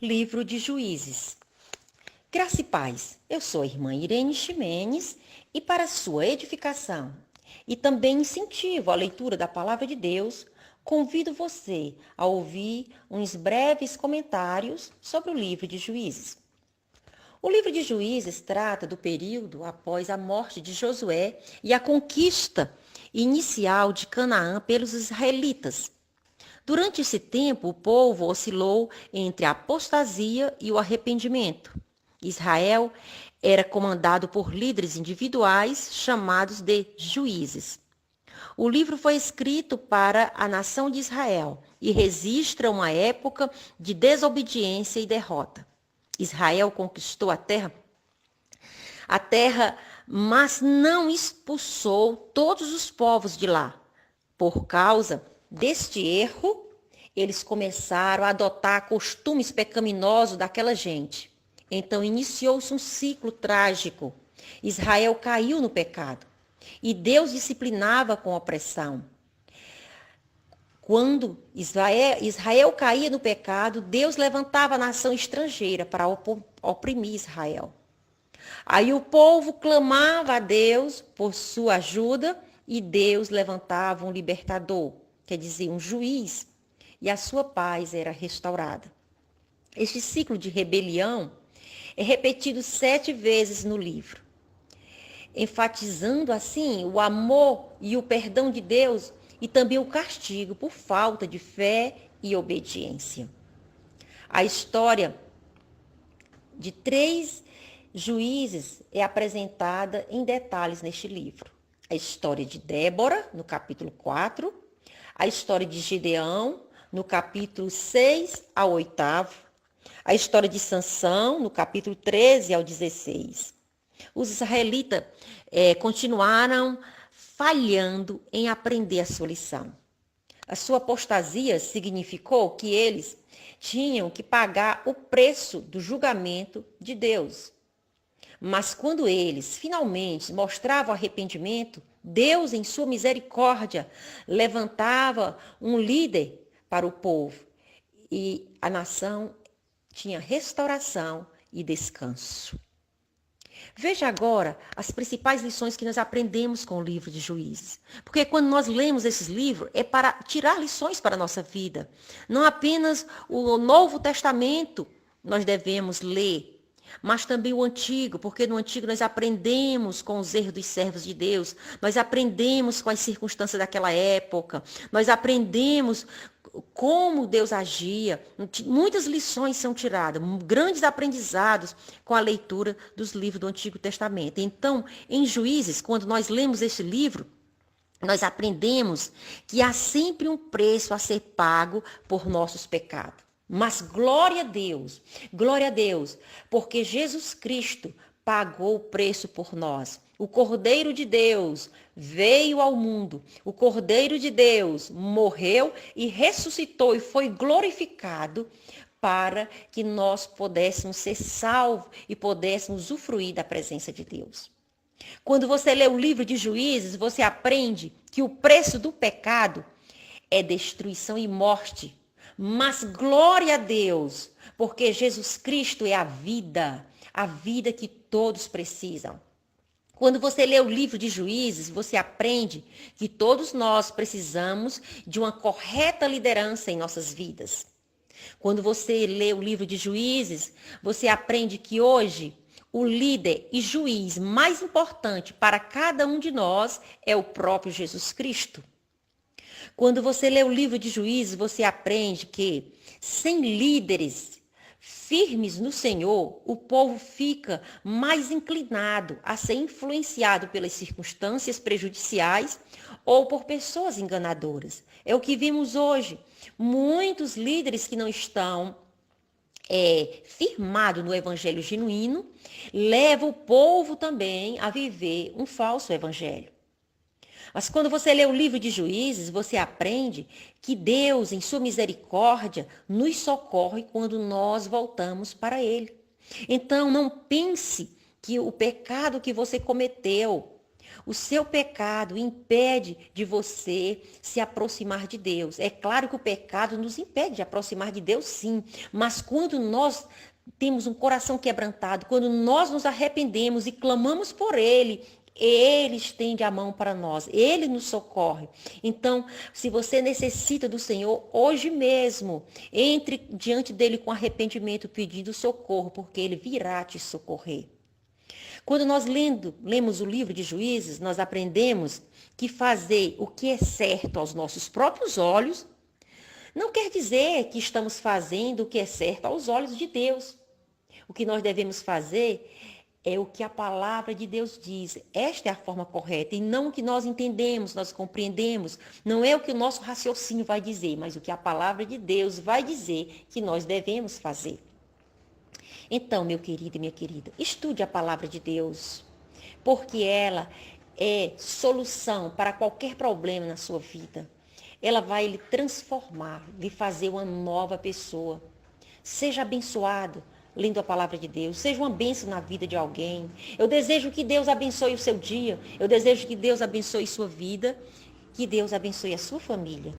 Livro de Juízes. Graça e paz, eu sou a irmã Irene Ximenes e para sua edificação e também incentivo a leitura da Palavra de Deus, convido você a ouvir uns breves comentários sobre o livro de Juízes. O livro de Juízes trata do período após a morte de Josué e a conquista inicial de Canaã pelos israelitas. Durante esse tempo, o povo oscilou entre a apostasia e o arrependimento. Israel era comandado por líderes individuais chamados de juízes. O livro foi escrito para a nação de Israel e registra uma época de desobediência e derrota. Israel conquistou a terra, mas não expulsou todos os povos de lá. Por causa deste erro, eles começaram a adotar costumes pecaminosos daquela gente. Então iniciou-se um ciclo trágico. Israel caiu no pecado e Deus disciplinava com opressão. Quando Israel caía no pecado, Deus levantava a nação estrangeira para oprimir Israel. Aí o povo clamava a Deus por sua ajuda e Deus levantava um libertador, quer dizer, um juiz, e a sua paz era restaurada. Este ciclo de rebelião é repetido 7 vezes no livro, enfatizando assim o amor e o perdão de Deus e também o castigo por falta de fé e obediência. A história de 3 juízes é apresentada em detalhes neste livro. A história de Débora, no capítulo 4, a história de Gideão, no capítulo 6 ao 8º, a história de Sansão, no capítulo 13 ao 16. Os israelitas continuaram falhando em aprender a sua lição. A sua apostasia significou que eles tinham que pagar o preço do julgamento de Deus. Mas quando eles finalmente mostravam arrependimento, Deus, em sua misericórdia, levantava um líder para o povo e a nação tinha restauração e descanso. Veja agora as principais lições que nós aprendemos com o livro de Juízes. Porque quando nós lemos esses livros, é para tirar lições para a nossa vida. Não apenas o Novo Testamento nós devemos ler, mas também o Antigo, porque no Antigo nós aprendemos com os erros dos servos de Deus, nós aprendemos com as circunstâncias daquela época, nós aprendemos como Deus agia. Muitas lições são tiradas, grandes aprendizados com a leitura dos livros do Antigo Testamento. Então, em Juízes, quando nós lemos esse livro, nós aprendemos que há sempre um preço a ser pago por nossos pecados. Mas glória a Deus, porque Jesus Cristo pagou o preço por nós. O Cordeiro de Deus veio ao mundo. O Cordeiro de Deus morreu e ressuscitou e foi glorificado para que nós pudéssemos ser salvos e pudéssemos usufruir da presença de Deus. Quando você lê o livro de Juízes, você aprende que o preço do pecado é destruição e morte. Mas glória a Deus, porque Jesus Cristo é a vida que todos precisam. Quando você lê o livro de Juízes, você aprende que todos nós precisamos de uma correta liderança em nossas vidas. Quando você lê o livro de Juízes, você aprende que hoje o líder e juiz mais importante para cada um de nós é o próprio Jesus Cristo. Quando você lê o livro de Juízes, você aprende que sem líderes firmes no Senhor, o povo fica mais inclinado a ser influenciado pelas circunstâncias prejudiciais ou por pessoas enganadoras. É o que vimos hoje. Muitos líderes que não estão firmados no evangelho genuíno levam o povo também a viver um falso evangelho. Mas quando você lê o livro de Juízes, você aprende que Deus, em sua misericórdia, nos socorre quando nós voltamos para Ele. Então, não pense que o pecado que você cometeu O seu pecado impede de você se aproximar de Deus. É claro que o pecado nos impede de aproximar de Deus, sim. Mas quando nós temos um coração quebrantado, quando nós nos arrependemos e clamamos por Ele estende a mão para nós, Ele nos socorre. Então, se você necessita do Senhor, hoje mesmo, entre diante dele com arrependimento, pedindo socorro, porque Ele virá te socorrer. Quando nós lemos o livro de Juízes, nós aprendemos que fazer o que é certo aos nossos próprios olhos não quer dizer que estamos fazendo o que é certo aos olhos de Deus. O que nós devemos fazer é o que a palavra de Deus diz. Esta é a forma correta e não o que nós entendemos, nós compreendemos. Não é o que o nosso raciocínio vai dizer, mas o que a palavra de Deus vai dizer que nós devemos fazer. Então, meu querido e minha querida, estude a palavra de Deus, porque ela é solução para qualquer problema na sua vida. Ela vai lhe transformar, lhe fazer uma nova pessoa. Seja abençoado lendo a palavra de Deus. Seja uma bênção na vida de alguém. Eu desejo que Deus abençoe o seu dia. Eu desejo que Deus abençoe sua vida. Que Deus abençoe a sua família.